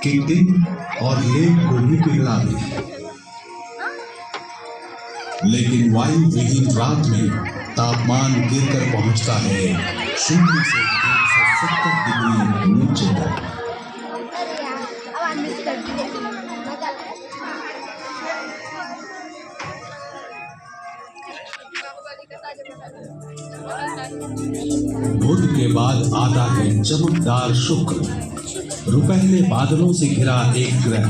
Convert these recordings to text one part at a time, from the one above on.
कि दिन और लेक को भी पिघला दे, लेकिन वायु विहीन रात में तापमान गिरकर पहुंचता है 0 से 170 डिग्री नीचे तक। बुध के बाद आता है चमकदार शुक्र, रुपहले बादलों से घिरा एक ग्रह।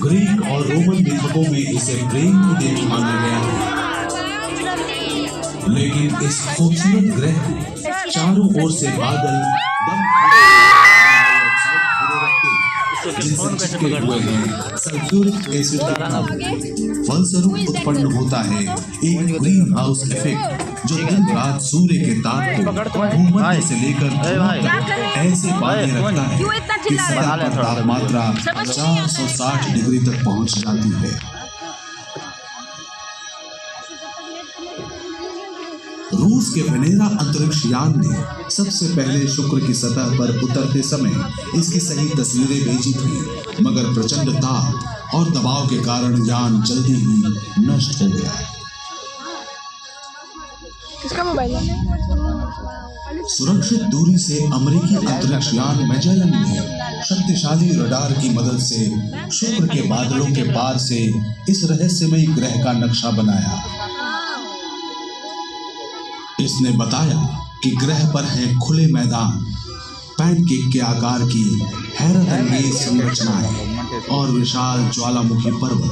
ग्रीक और रोमन लेखकों में इसे प्रेम की देवी माना गया है, लेकिन इस खूबसूरत ग्रह को चारों ओर से बादल दम जिनसे चिपके हुए हैं सल्फ्यूरिक एसिड का फलस्वरूप उत्पन्न होता है एक ग्रीन हाउस इफेक्ट, जो दिन रात सूर्य के ताप को भूमध्य से लेकर ध्रुव तक ऐसे बांधे रखता है कि सतह पर तापमात्रा 460 डिग्री तक पहुंच जाती है। रूस के वेनेरा अंतरिक्ष यान ने सबसे पहले शुक्र की सतह पर उतरते समय इसकी सही तस्वीरें भेजी थी, मगर प्रचंड ताप और दबाव के कारण यान जल्दी ही नष्ट हो गया। किसका मोबाइल है? सुरक्षित दूरी से अमेरिकी अंतरिक्ष यान मैजेलन ने शक्तिशाली रडार की मदद से शुक्र के बादलों के पार से इस रहस्यमयी ग्रह का नक्शा बनाया। इसने बताया कि ग्रह पर है खुले मैदान, पैनकेक के आकार की हैरतअंगेज संरचनाएं और विशाल ज्वालामुखी पर्वत,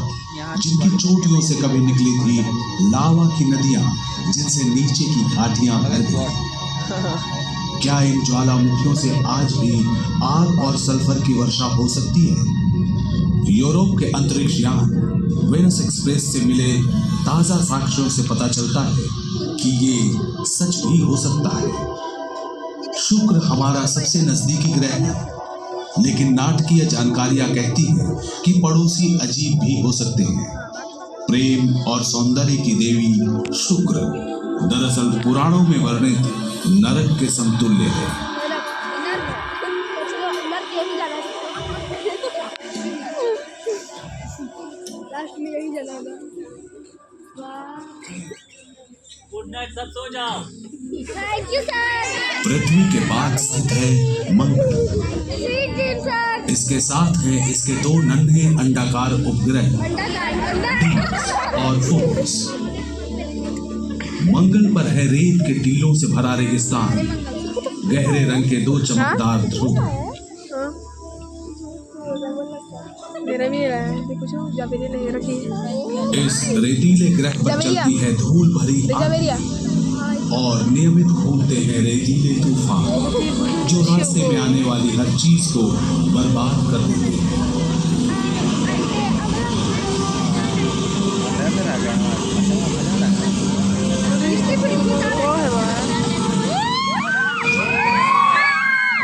जिनकी चोटियों से कभी निकली थी लावा की नदियां, जिनसे नीचे की घाटियां भर गई। क्या इन ज्वालामुखियों से आज भी आग और सल्फर की वर्षा हो सकती है? यूरोप के अंतरिक्ष यान वेनस एक्सप्रेस से मिले ताजा साक्ष्यों से पता चलता है कि ये सच भी हो सकता है। शुक्र हमारा सबसे नजदीकी ग्रह है, लेकिन नाटकीय जानकारियां कहती हैं कि पड़ोसी अजीब भी हो सकते हैं। प्रेम और सौंदर्य की देवी शुक्र दरअसल पुराणों में वर्णित नरक के समतुल्य है। गुड नाइट, सब सो जाओ। Thank you sir. पृथ्वी के बाद स्थित है मंगल। इसके साथ है इसके 2 नन्हे अंडाकार उपग्रह टीम्स और फोर्स। मंगल पर है रेत के टीलों से भरा रेगिस्तान, गहरे रंग के 2 चमकदार ध्रुव। मेरा भी रहा है, देखो जा मेरी नहीं रखी। इस रेतीले ग्रह पर चलती है धूल भरी और नियमित घूमते हैं रेतीले तूफान, जो रास्ते में आने वाली हर चीज को बर्बाद कर देते हैं।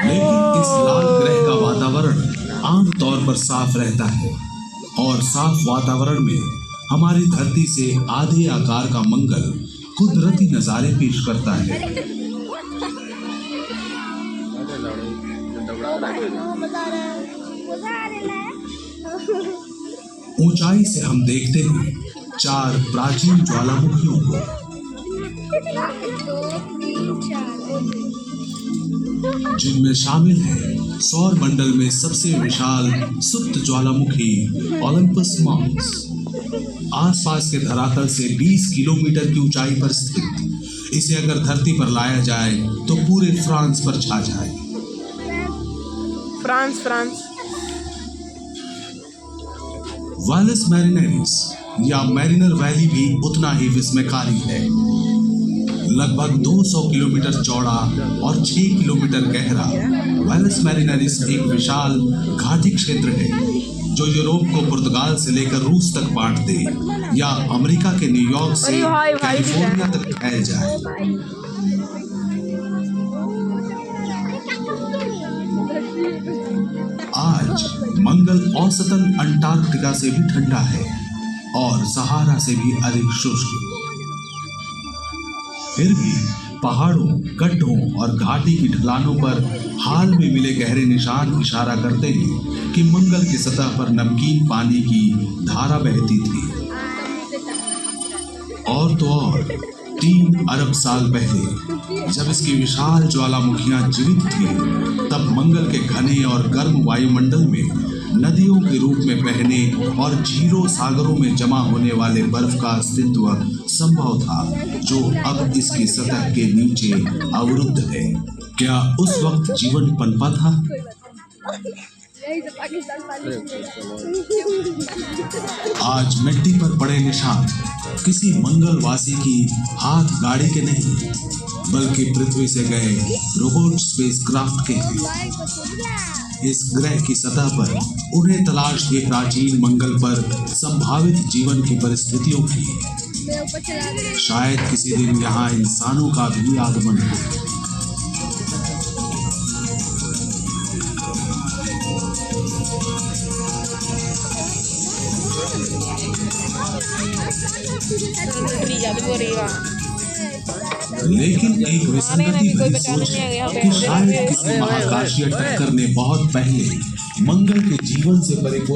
लेकिन इस लाल ग्रह का वातावरण आमतौर पर साफ रहता है, और साफ वातावरण में हमारी धरती से आधे आकार का मंगल कुदरती नजारे पेश करता है। ऊंचाई से हम देखते हैं 4 प्राचीन ज्वालामुखियों को, जिनमें शामिल है सौर मंडल में सबसे विशाल सुप्त ज्वालामुखी ओलंपस मॉन्स, आसपास के धरातल से 20 किलोमीटर की ऊंचाई पर स्थित। इसे अगर धरती पर लाया जाए तो पूरे फ्रांस पर छा जाए। फ्रांस वालस मैरिनेरिस या मैरिनर वैली भी उतना ही विस्मयकारी है। लगभग 200 किलोमीटर चौड़ा और 6 किलोमीटर गहरा वालस मैरिनेरिस एक विशाल घाटी क्षेत्र है, जो यूरोप को पुर्तगाल से लेकर रूस तक बांट दे या अमेरिका के न्यूयॉर्क से कैलिफोर्निया तक फैल जाए। आज मंगल औसतन अंटार्कटिका से भी ठंडा है और सहारा से भी अधिक शुष्क। फिर भी पहाड़ों, गड्ढों और घाटी की ढलानों पर हाल में मिले गहरे निशान इशारा करते हैं कि मंगल की सतह पर नमकीन पानी की धारा बहती थी। और तो और 3 अरब साल पहले जब इसकी विशाल ज्वालामुखियां जीवित थी, तब मंगल के घने और गर्म वायुमंडल में नदियों के रूप में बहने और झीलों सागरों में जमा होने वाले बर्फ का अस्तित्व संभव था, जो अब इसकी सतह के नीचे अवरुद्ध है। क्या उस वक्त जीवन पनपा था? आज मिट्टी पर पड़े निशान किसी मंगलवासी की हाथ गाड़ी के नहीं, बल्कि पृथ्वी से गए रोबोट स्पेसक्राफ्ट के हैं। इस ग्रह की सतह पर उन्हें तलाश थी प्राचीन मंगल पर संभावित जीवन की परिस्थितियों की। शायद किसी दिन यहाँ इंसानों का भी आगमन हो। लेकिन एक विसंगति भरी सोच है कि शायद किसी महाकाशीय टक्कर ने बहुत पहले मंगल के जीवन से परिपूर्ण